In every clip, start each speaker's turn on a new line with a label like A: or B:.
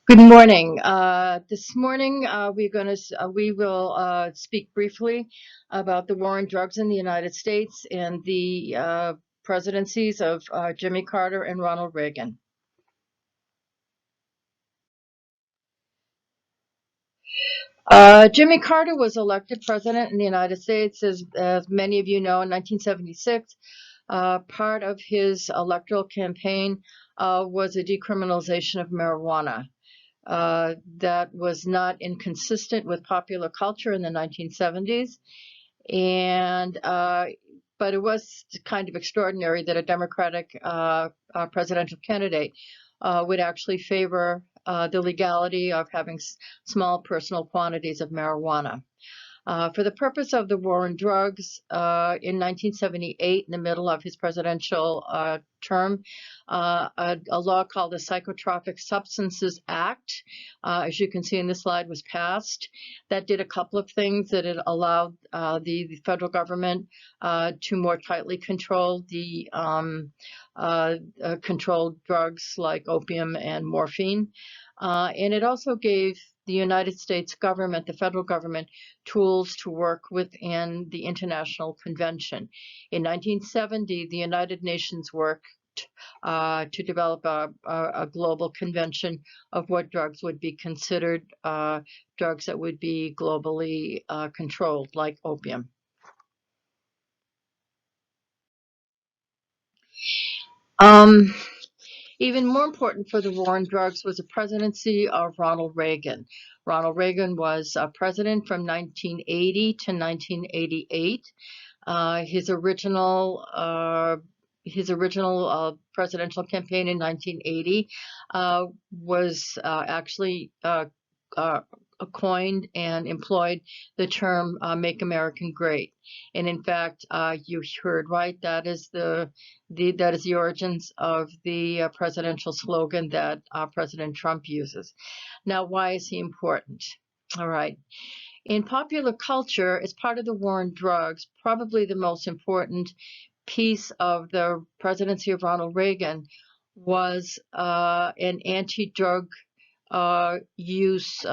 A: Good morning. This morning we will speak briefly about the war on drugs in the United States and the presidencies of Jimmy Carter and Ronald Reagan. Jimmy Carter was elected president in the United States, as many of you know, in 1976. Part of his electoral campaign was a decriminalization of marijuana. That was not inconsistent with popular culture in the 1970s, and but it was kind of extraordinary that a Democratic presidential candidate would actually favor the legality of having small personal quantities of marijuana. For the purpose of the war on drugs, in 1978, in the middle of his presidential term, a law called the Psychotropic Substances Act, as you can see in this slide, was passed. That did a couple of things. That it allowed the federal government to more tightly control the controlled drugs like opium and morphine. And it also gave the United States government, the federal government, tools to work within the International Convention. In 1970, the United Nations worked to develop a global convention of what drugs would be considered drugs that would be globally controlled, like opium. Even more important for the war on drugs was the presidency of Ronald Reagan. Ronald Reagan was president from 1980 to 1988. His original presidential campaign in 1980 was actually coined and employed the term "Make America Great," and in fact, you heard right. That is the origins of the presidential slogan that President Trump uses. Now, why is he important? All right. In popular culture, as part of the war on drugs, probably the most important piece of the presidency of Ronald Reagan was an anti-drug use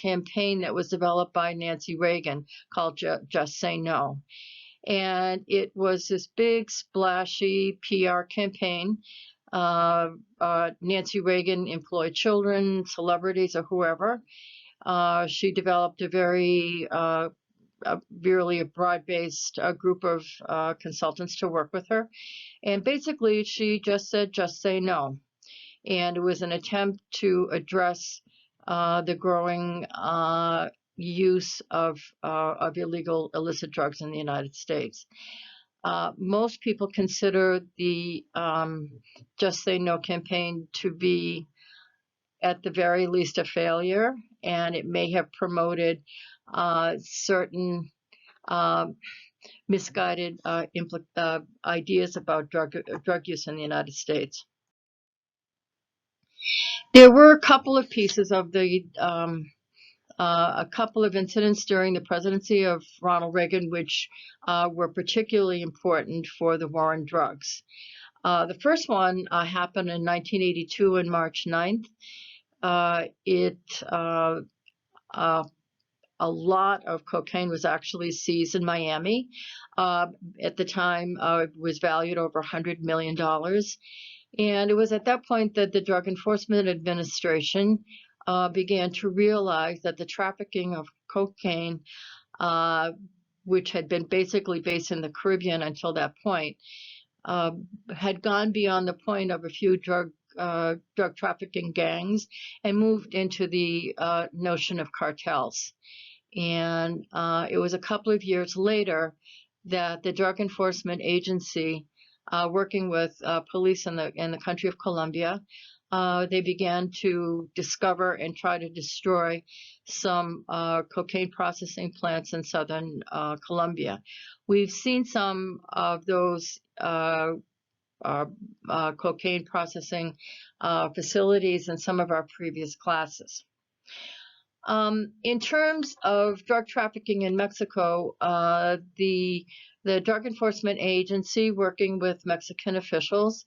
A: campaign that was developed by Nancy Reagan called Just Say No. And it was this big, splashy PR campaign. Nancy Reagan employed children, celebrities, or whoever. She developed a very really a broad-based group of consultants to work with her. And basically, she just said, just say no. And it was an attempt to address the growing use of illegal illicit drugs in the United States. Most people consider the Just Say No campaign to be, at the very least, a failure, and it may have promoted certain misguided ideas about drug use in the United States. There were a couple of pieces of the a couple of incidents during the presidency of Ronald Reagan which were particularly important for the war on drugs. The first one happened in 1982 on March 9th. A lot of cocaine was actually seized in Miami. At the time, it was valued over $100 million. And it was at that point that the Drug Enforcement Administration began to realize that the trafficking of cocaine, which had been basically based in the Caribbean until that point, had gone beyond the point of a few drug trafficking gangs and moved into the notion of cartels. And it was a couple of years later that the Drug Enforcement Agency, working with police in the country of Colombia, they began to discover and try to destroy some cocaine processing plants in southern Colombia. We've seen some of those cocaine processing facilities in some of our previous classes. In terms of drug trafficking in Mexico, the Drug Enforcement Agency, working with Mexican officials,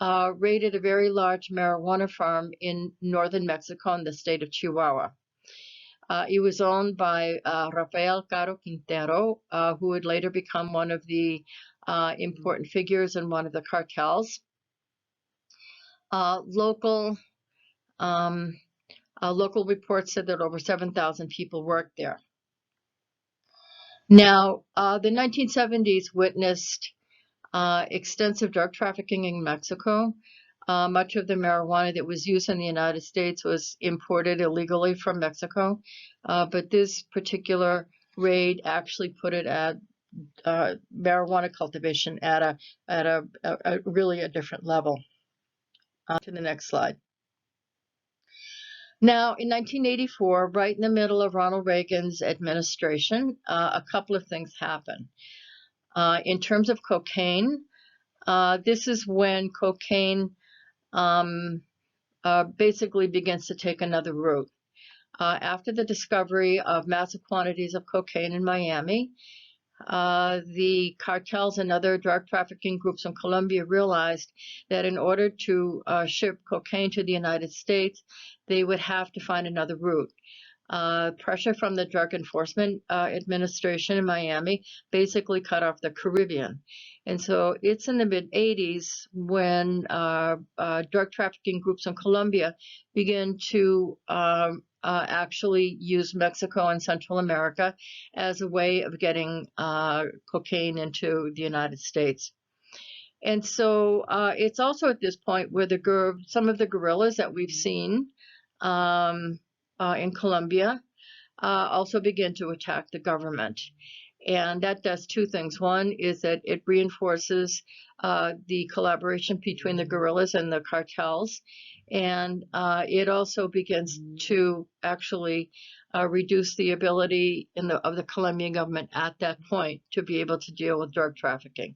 A: raided a very large marijuana farm in northern Mexico in the state of Chihuahua. It was owned by Rafael Caro Quintero, who would later become one of the important figures in one of the cartels. Local reports said that over 7,000 people worked there. Now, the 1970s witnessed extensive drug trafficking in Mexico. Much of the marijuana that was used in the United States was imported illegally from Mexico, but this particular raid actually put it at marijuana cultivation at a really a different level. To the next slide. Now, in 1984, right in the middle of Ronald Reagan's administration, a couple of things happened. In terms of cocaine, this is when cocaine basically begins to take another route. After the discovery of massive quantities of cocaine in Miami, the cartels and other drug trafficking groups in Colombia realized that in order to ship cocaine to the United States, they would have to find another route. Pressure from the Drug Enforcement Administration in Miami basically cut off the Caribbean. And so it's in the mid-'80s when drug trafficking groups in Colombia begin to actually use Mexico and Central America as a way of getting cocaine into the United States. And so it's also at this point where some of the guerrillas that we've seen in Colombia also begin to attack the government. And that does two things. One is that it reinforces the collaboration between the guerrillas and the cartels. And it also begins to actually reduce the ability of the Colombian government at that point to be able to deal with drug trafficking.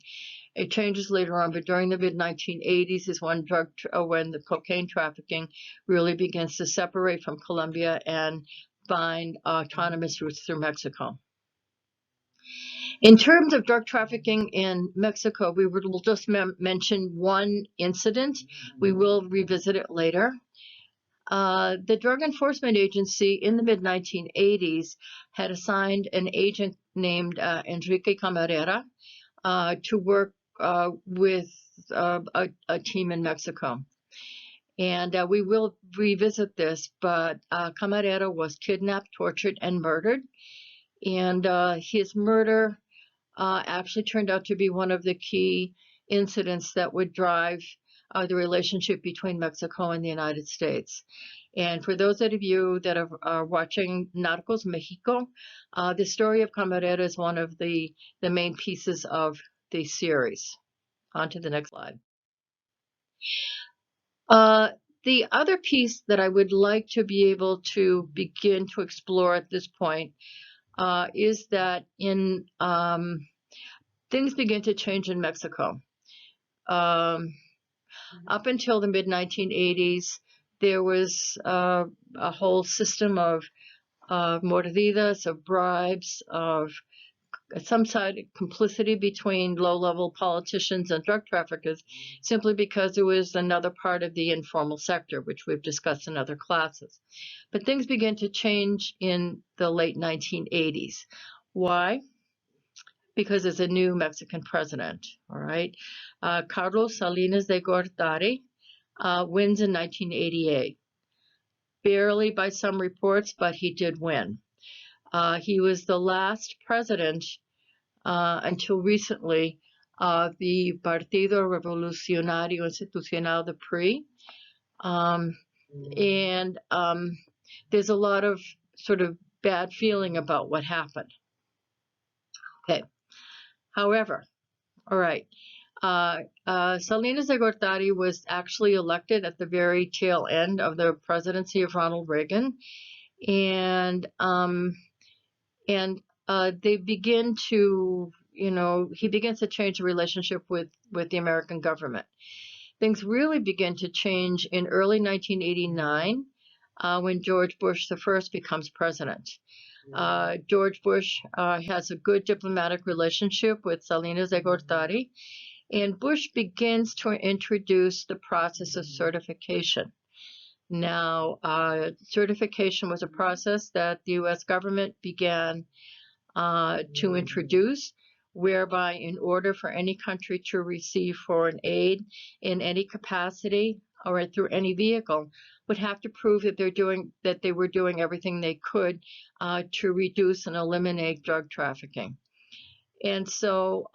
A: It changes later on, but during the mid-1980s is when the cocaine trafficking really begins to separate from Colombia and find autonomous routes through Mexico. In terms of drug trafficking in Mexico, we'll just mention one incident. We will revisit it later. The Drug Enforcement Agency in the mid-1980s had assigned an agent named Enrique Camarera to work with a team in Mexico. And we will revisit this, but Camarera was kidnapped, tortured, and murdered. And his murder actually turned out to be one of the key incidents that would drive the relationship between Mexico and the United States. And for those of you that are watching Narcos Mexico, the story of Camarera is one of the main pieces of the series. On to the next slide. The other piece that I would like to be able to begin to explore at this point is that things begin to change in Mexico. Up until the mid-1980s, there was a whole system of mordidas, of bribes, of some side complicity between low-level politicians and drug traffickers, simply because it was another part of the informal sector, which we've discussed in other classes. But things began to change in the late 1980s. Why? Because there's a new Mexican president, all right? Carlos Salinas de Gortari wins in 1988. Barely by some reports, but he did win. He was the last president until recently of the Partido Revolucionario Institucional, the PRI. And there's a lot of sort of bad feeling about what happened. Okay. However, all right, Salinas de Gortari was actually elected at the very tail end of the presidency of Ronald Reagan, and they begin to, he begins to change the relationship with the American government. Things really begin to change in early 1989 when George Bush I becomes president. George Bush has a good diplomatic relationship with Salinas de Gortari, And Bush begins to introduce the process of certification. Now, certification was a process that the U.S. government began to introduce, whereby in order for any country to receive foreign aid in any capacity or through any vehicle, would have to prove that they were doing everything they could to reduce and eliminate drug trafficking. And so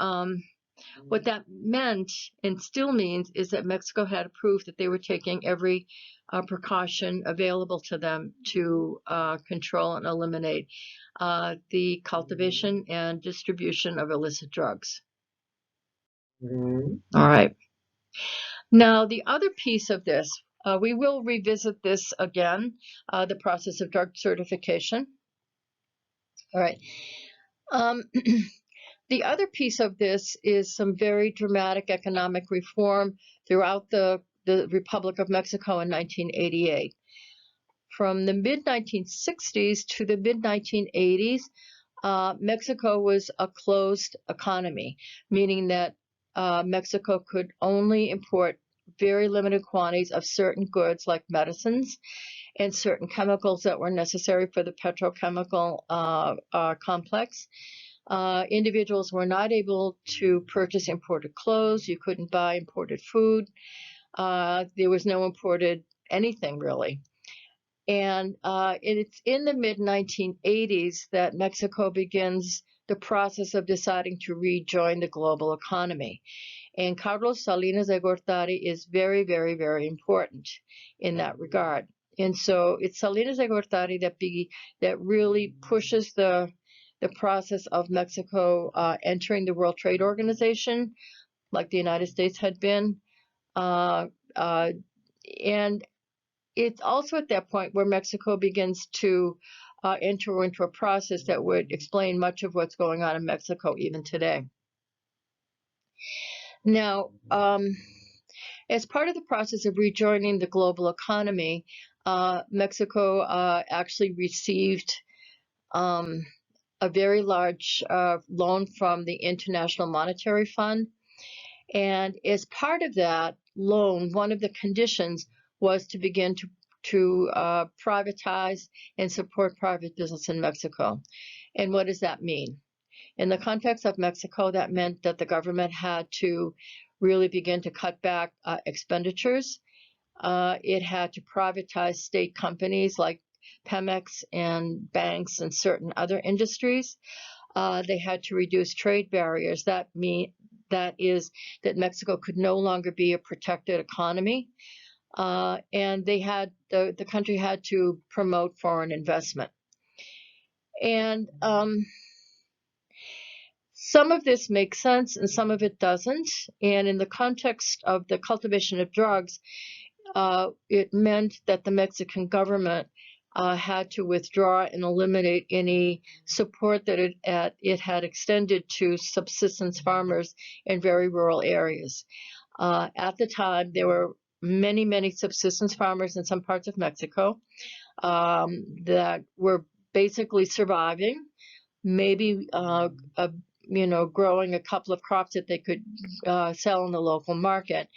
A: what that meant and still means is that Mexico had to prove that they were taking every precaution available to them to control and eliminate the cultivation and distribution of illicit drugs. All right. Now, the other piece of this, we will revisit this again, the process of drug certification. All right. The other piece of this is some very dramatic economic reform throughout the Republic of Mexico in 1988. From the mid-1960s to the mid-1980s, Mexico was a closed economy, meaning that Mexico could only import very limited quantities of certain goods like medicines and certain chemicals that were necessary for the petrochemical complex. Individuals were not able to purchase imported clothes. You couldn't buy imported food. There was no imported anything, really. And it's in the mid-1980s that Mexico begins the process of deciding to rejoin the global economy. And Carlos Salinas de Gortari is very, very, very important in that regard. And so it's Salinas de Gortari that really pushes the process of Mexico entering the World Trade Organization, like the United States had been. And it's also at that point where Mexico begins to enter into a process that would explain much of what's going on in Mexico even today. Now, as part of the process of rejoining the global economy, Mexico actually received a very large loan from the International Monetary Fund. And as part of that loan, one of the conditions was to begin to privatize and support private business in Mexico. And what does that mean? In the context of Mexico, that meant that the government had to really begin to cut back expenditures. It had to privatize state companies like Pemex and banks and certain other industries. They had to reduce trade barriers. That is that Mexico could no longer be a protected economy, and the country had to promote foreign investment. And some of this makes sense and some of it doesn't. And in the context of the cultivation of drugs, it meant that the Mexican government had to withdraw and eliminate any support that it had extended to subsistence farmers in very rural areas. At the time, there were many, many subsistence farmers in some parts of Mexico that were basically surviving, maybe growing a couple of crops that they could sell in the local market.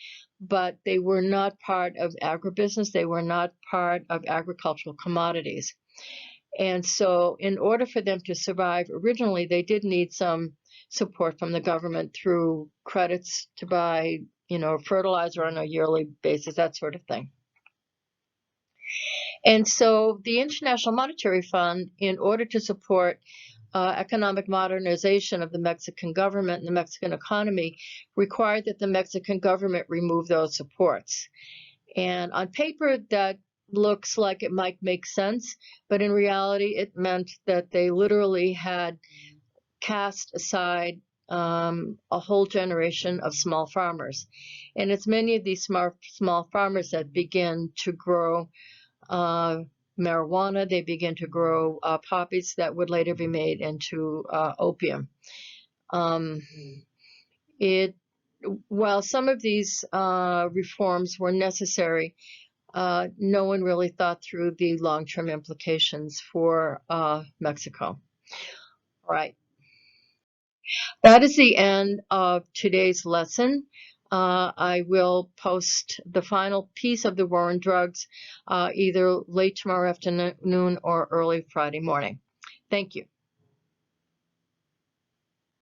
A: But they were not part of agribusiness. They were not part of agricultural commodities. And so in order for them to survive, originally they did need some support from the government through credits to buy, fertilizer on a yearly basis, that sort of thing. And so the International Monetary Fund, in order to support economic modernization of the Mexican government and the Mexican economy, required that the Mexican government remove those supports. And on paper, that looks like it might make sense, but in reality, it meant that they literally had cast aside a whole generation of small farmers. And it's many of these small farmers that begin to grow marijuana. They begin to grow poppies that would later be made into opium. While some of these reforms were necessary, no one really thought through the long-term implications for Mexico. All right. That is the end of today's lesson. I will post the final piece of the war on drugs either late tomorrow afternoon or early Friday morning. Thank you.